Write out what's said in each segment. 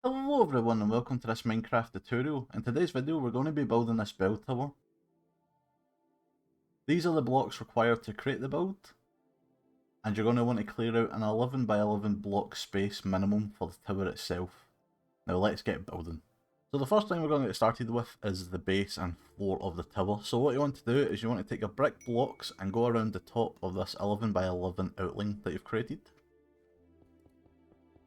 Hello everyone and welcome to this Minecraft tutorial. In today's video we're going to be building this bell tower. These are the blocks required to create the build, and you're going to want to clear out an 11 by 11 block space minimum for the tower itself. Now let's get building. So the first thing we're going to get started with is the base and floor of the tower. So what you want to do is you want to take your brick blocks and go around the top of this 11 by 11 outline that you've created.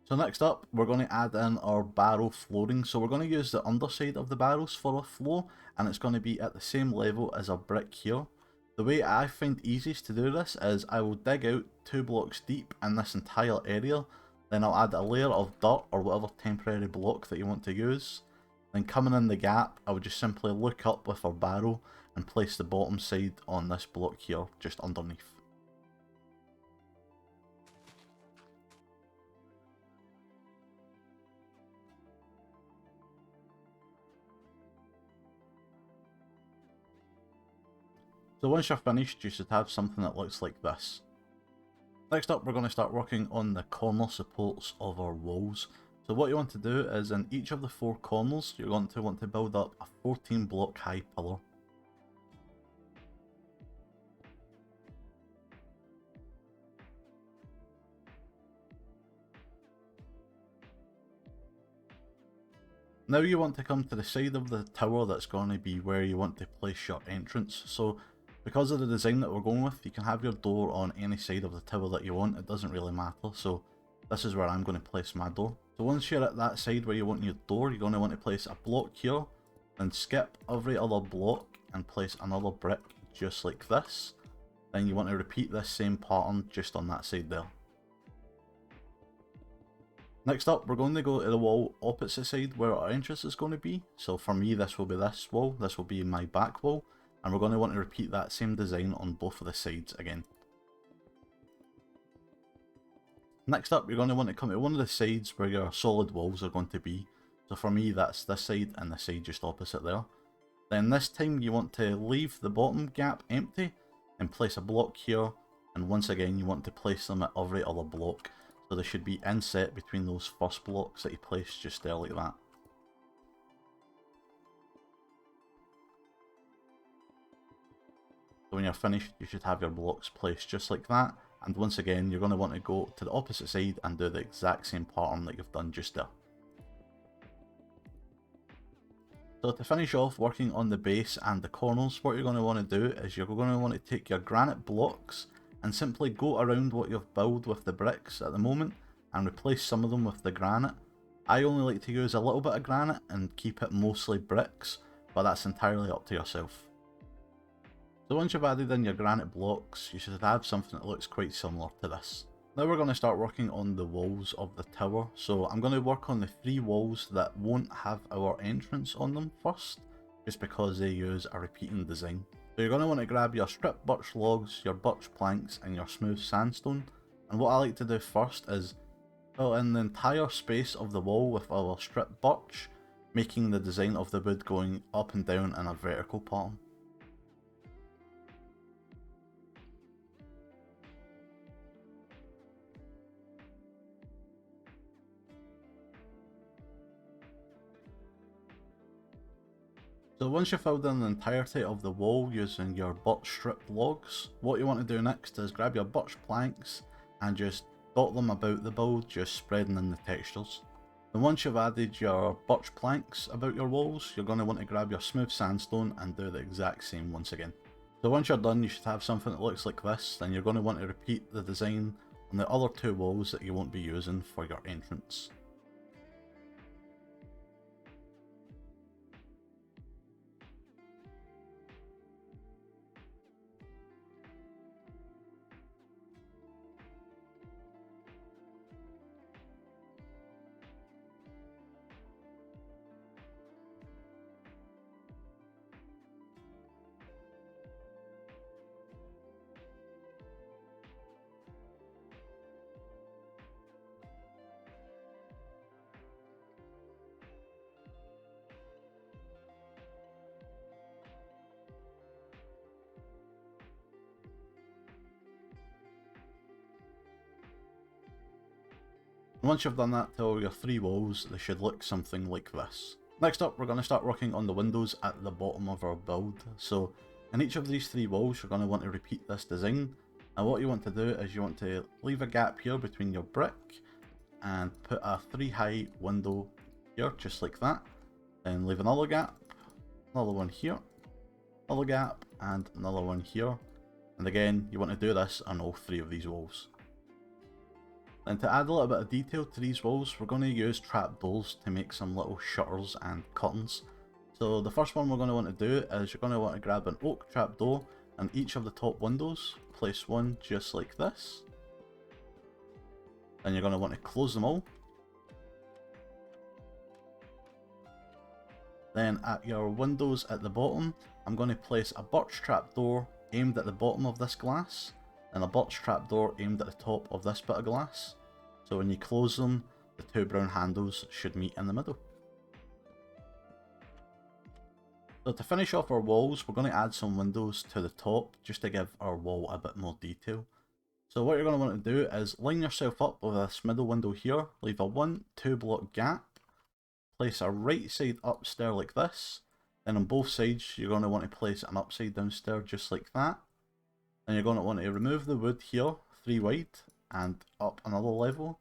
So next up, we're going to add in our barrel flooring. So we're going to use the underside of the barrels for a floor, and it's going to be at the same level as our brick here. The way I find easiest to do this is I will dig out 2 blocks deep in this entire area, then I'll add a layer of dirt or whatever temporary block that you want to use. Then coming in the gap, I would just simply look up with our barrel and place the bottom side on this block here, just underneath. So once you're finished, you should have something that looks like this. Next up, we're going to start working on the corner supports of our walls. So what you want to do is in each of the 4 corners, you're going to want to build up a 14 block high pillar. Now you want to come to the side of the tower that's going to be where you want to place your entrance. So because of the design that we're going with, you can have your door on any side of the tower that you want, it doesn't really matter. So this is where I'm going to place my door. So once you're at that side where you want your door, you're going to want to place a block here, and skip every other block and place another brick just like this. Then you want to repeat this same pattern just on that side there. Next up, we're going to go to the wall opposite side where our entrance is going to be. So for me, this will be this wall, this will be my back wall. And we're going to want to repeat that same design on both of the sides again. Next up, you're going to want to come to one of the sides where your solid walls are going to be. So for me, that's this side and the side just opposite there. Then this time you want to leave the bottom gap empty and place a block here. And once again, you want to place them at every other block. So they should be inset between those first blocks that you placed just there like that. So when you're finished, you should have your blocks placed just like that. And once again, you're going to want to go to the opposite side and do the exact same pattern that you've done just there. So to finish off working on the base and the corners, what you're going to want to do is you're going to want to take your granite blocks and simply go around what you've built with the bricks at the moment and replace some of them with the granite. I only like to use a little bit of granite and keep it mostly bricks, but that's entirely up to yourself. So once you've added in your granite blocks, you should have something that looks quite similar to this. Now we're going to start working on the walls of the tower. So I'm going to work on the 3 walls that won't have our entrance on them first, just because they use a repeating design. So you're going to want to grab your stripped birch logs, your birch planks and your smooth sandstone. And what I like to do first is fill in the entire space of the wall with our stripped birch, making the design of the wood going up and down in a vertical pattern. So once you've filled in the entirety of the wall using your birch stripped logs, what you want to do next is grab your birch planks and just dot them about the build, just spreading in the textures. And once you've added your birch planks about your walls, you're going to want to grab your smooth sandstone and do the exact same once again. So once you're done, you should have something that looks like this. Then you're going to want to repeat the design on the other 2 walls that you won't be using for your entrance. And once you've done that to all your 3 walls, they should look something like this. Next up, we're going to start working on the windows at the bottom of our build. So in each of these 3 walls, you're going to want to repeat this design. And what you want to do is you want to leave a gap here between your brick and put a 3 high window here, just like that. Then leave another gap, another one here, another gap, and another one here. And again, you want to do this on all 3 of these walls. And to add a little bit of detail to these walls, we're going to use trapdoors to make some little shutters and curtains. So the first one we're going to want to do is you're going to want to grab an oak trapdoor and each of the top windows, place one just like this. Then you're going to want to close them all. Then at your windows at the bottom, I'm going to place a birch trapdoor aimed at the bottom of this glass, and a birch trapdoor aimed at the top of this bit of glass. So when you close them, the 2 brown handles should meet in the middle. So to finish off our walls, we're going to add some windows to the top just to give our wall a bit more detail. So what you're going to want to do is line yourself up with this middle window here, leave a 1-2 block gap, place a right side up stair like this, then on both sides you're going to want to place an upside down stair just like that. Then you're going to want to remove the wood here, 3 wide, and up another level.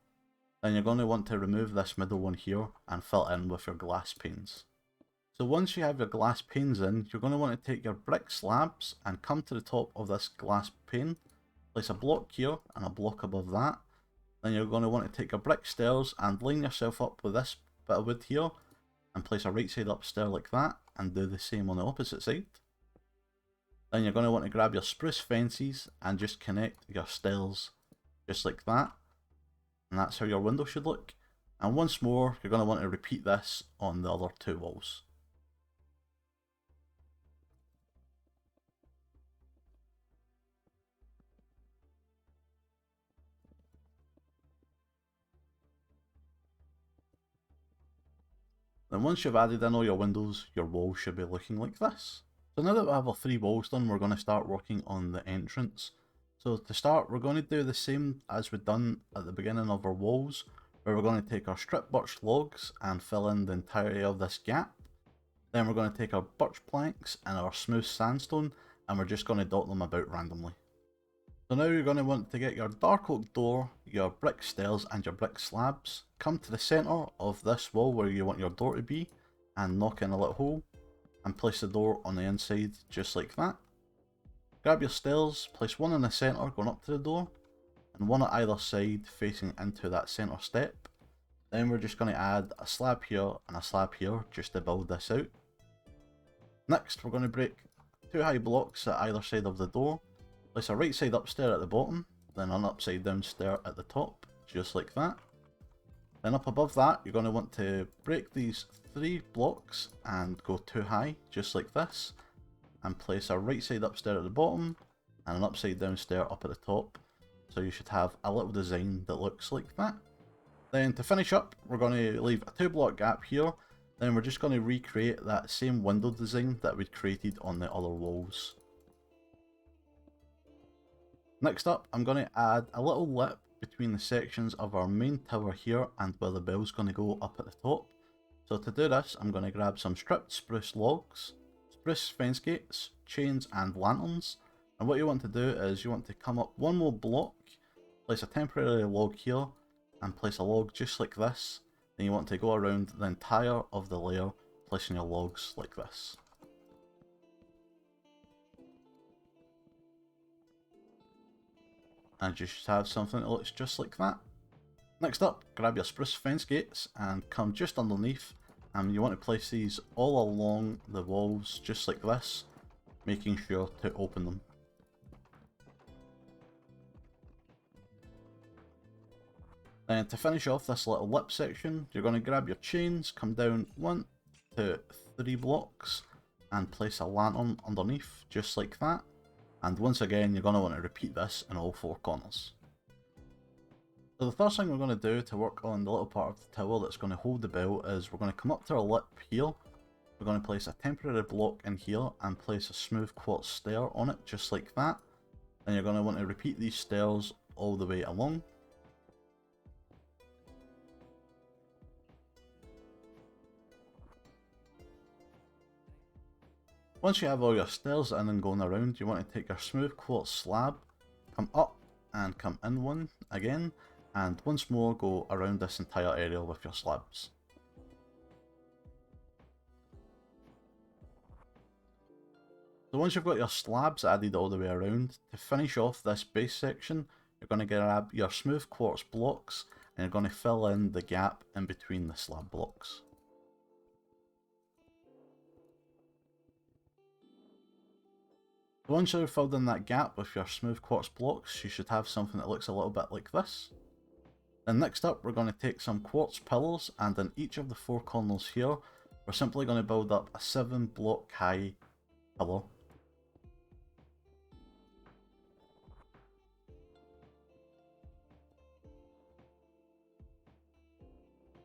Then you're going to want to remove this middle one here and fill it in with your glass panes. So once you have your glass panes in, you're going to want to take your brick slabs and come to the top of this glass pane, place a block here and a block above that. Then you're going to want to take your brick stairs and line yourself up with this bit of wood here and place a right side up stair like that, and do the same on the opposite side. Then you're going to want to grab your spruce fences and just connect your stairs just like that. And that's how your window should look. And once more, you're going to want to repeat this on the other 2 walls. Then once you've added in all your windows, your wall should be looking like this. So now that we have our 3 walls done, we're going to start working on the entrance. So to start, we're going to do the same as we've done at the beginning of our walls, where we're going to take our stripped birch logs and fill in the entirety of this gap. Then we're going to take our birch planks and our smooth sandstone, and we're just going to dot them about randomly. So now you're going to want to get your dark oak door, your brick stairs and your brick slabs, come to the centre of this wall where you want your door to be, and knock in a little hole, and place the door on the inside just like that. Grab your stairs, place one in the centre going up to the door, and one at either side facing into that centre step. Then we're just going to add a slab here and a slab here just to build this out. Next we're going to break 2 high blocks at either side of the door, place a right side up stair at the bottom, then an upside down stair at the top, just like that. Then up above that, you're going to want to break these 3 blocks and go 2 high, just like this, and place a right side up stair at the bottom and an upside down stair up at the top. So you should have a little design that looks like that. Then to finish up, we're going to leave a 2 block gap here. Then we're just going to recreate that same window design that we'd created on the other walls. Next up, I'm going to add a little lip between the sections of our main tower here and where the bell's going to go up at the top. So to do this, I'm going to grab some stripped spruce logs, spruce fence gates, chains and lanterns. And what you want to do is you want to come up 1 more block, place a temporary log here, and place a log just like this. Then you want to go around the entire of the layer, placing your logs like this. And you should have something that looks just like that. Next up, grab your spruce fence gates and come just underneath, and you want to place these all along the walls just like this, making sure to open them. Then to finish off this little lip section, you're going to grab your chains, come down 1 to 3 blocks and place a lantern underneath just like that. And once again, you're going to want to repeat this in all 4 corners. So the first thing we're going to do to work on the little part of the tower that's going to hold the bell is we're going to come up to our lip here. We're going to place a temporary block in here and place a smooth quartz stair on it just like that. Then you're going to want to repeat these stairs all the way along. Once you have all your stairs in and going around, you want to take your smooth quartz slab, come up and come in one again, and once more go around this entire area with your slabs. So once you've got your slabs added all the way around, to finish off this base section, you're going to grab your smooth quartz blocks and you're going to fill in the gap in between the slab blocks. Once you've filled in that gap with your smooth quartz blocks, you should have something that looks a little bit like this. Then next up, we're going to take some quartz pillars, and in each of the 4 corners here, we're simply going to build up a 7 block high pillar.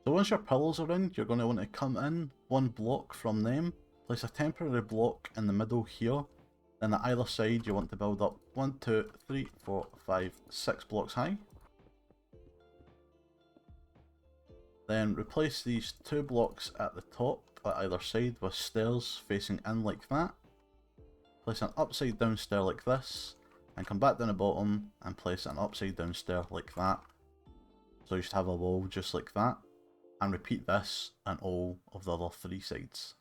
So once your pillars are in, you're going to want to come in 1 block from them, place a temporary block in the middle here. Then at either side you want to build up 1, 2, 3, 4, 5, 6 blocks high. Then replace these 2 blocks at the top at either side with stairs facing in like that. Place an upside down stair like this, and come back down the bottom and place an upside down stair like that. So you should have a wall just like that, and repeat this on all of the other 3 sides.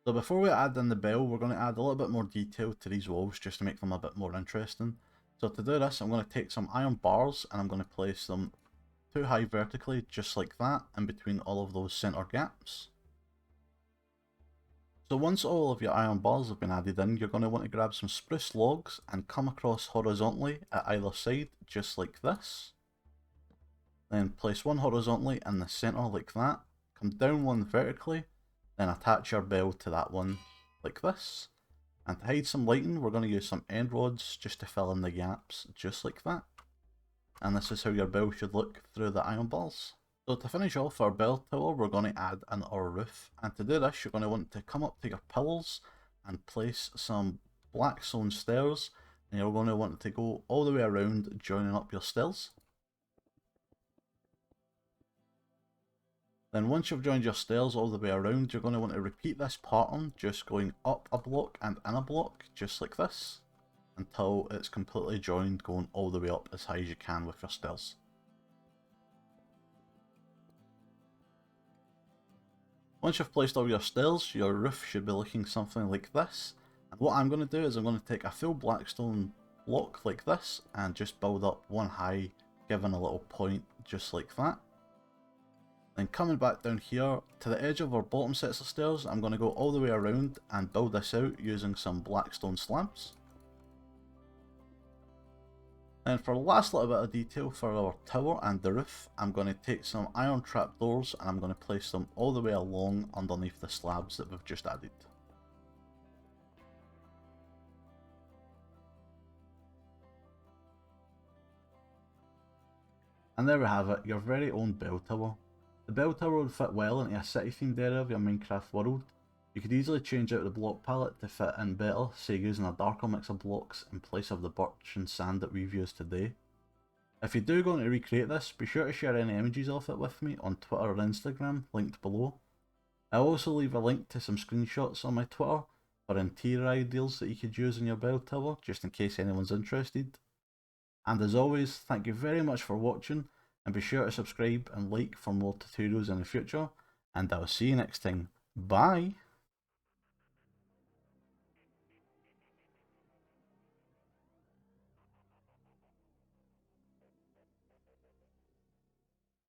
So before we add in the bell, we're going to add a little bit more detail to these walls just to make them a bit more interesting. So to do this, I'm going to take some iron bars and I'm going to place them 2 high vertically, just like that, in between all of those center gaps. So once all of your iron bars have been added in, you're going to want to grab some spruce logs and come across horizontally at either side, just like this. Then place 1 horizontally in the center like that, come down 1 vertically, then attach your bell to that one like this. And to hide some lighting, we're going to use some end rods just to fill in the gaps, just like that. And this is how your bell should look through the iron bars. So to finish off our bell tower, we're going to add in our roof. And to do this, you're going to want to come up to your pillars and place some Blackstone Stairs. And you're going to want to go all the way around, joining up your stairs. Then once you've joined your stairs all the way around, you're going to want to repeat this pattern, just going up a block and in a block, just like this, until it's completely joined, going all the way up as high as you can with your stairs. Once you've placed all your stairs, your roof should be looking something like this. And what I'm going to do is I'm going to take a full Blackstone block like this and just build up 1 high, giving a little point just like that. Then coming back down here to the edge of our bottom sets of stairs, I'm going to go all the way around and build this out using some Blackstone slabs. Then for the last little bit of detail for our tower and the roof, I'm going to take some iron trapdoors and I'm going to place them all the way along underneath the slabs that we've just added. And there we have it, your very own bell tower. The bell tower would fit well into a city themed area of your Minecraft world. You could easily change out the block palette to fit in better, say using a darker mix of blocks in place of the birch and sand that we've used today. If you do go on to recreate this, be sure to share any images of it with me on Twitter or Instagram, linked below. I'll also leave a link to some screenshots on my Twitter for interior ideas that you could use in your bell tower, just in case anyone's interested. And as always, thank you very much for watching, and be sure to subscribe and like for more tutorials in the future, and I'll see you next time. Bye!